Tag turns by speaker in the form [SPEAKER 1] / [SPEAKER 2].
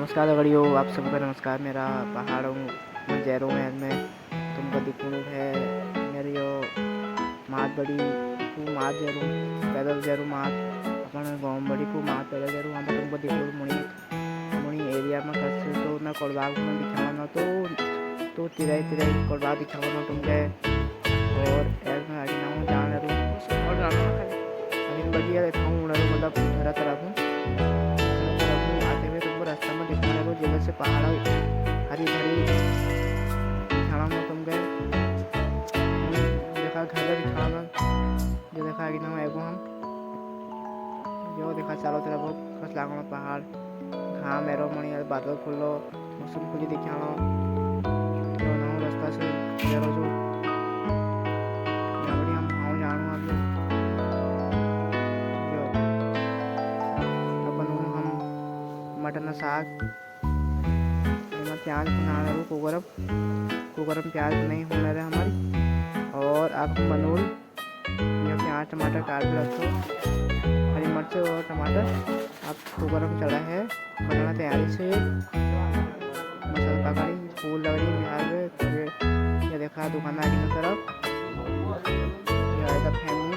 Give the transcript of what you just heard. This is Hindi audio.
[SPEAKER 1] नमस्कार दगड़ियों, आप सबका नमस्कार। मेरा पहाड़ों में जैरो महल में तुमको दिखूँ है मेरी यो मात बड़ी खूब मात जरूँ पैदल जरूँ मात अपन गाँव बड़ी खूब मात पैदल जरूँ वहाँ पर तुमको दिखूँ मुड़ी मुड़ी एरिया में कस तो मैं कोलबाग में दिखाऊँ ना तो तिराई तिराई कोलबाग दिखाऊँ ना तुमके और ऐड में आगे ना हूँ जान जरूँ और जाना खाली बढ़िया रहता हूँ मतलब तरह तरह हूँ आते हुए तुमको रास्ता में दिखने लगो जगह से पहाड़ हरी भरी दिखाना में तुम गए देखा घर का दिखाना जो देखा कि ना एगो हम जो देखा चारों तरफ फस लागो पहाड़ घाम एरो मणि बादल खुलो मौसम खुली दिखाना जो ना रास्ता से जरो जो जबड़ी हम हाउ जानू अभी जो अपन हम मटन साग प्याज बना कुकर में प्याज नहीं होना रहे हमारी और अब हम बनूल ये प्याज टमाटर काट के रखो हरी मिर्च और टमाटर अब कुकर में चढ़ा है बनाना तैयारी से मसाला पकड़ी फूल लग रही बिहार में ये देखा दुकानदार की तरफ ये आएगा फैमिली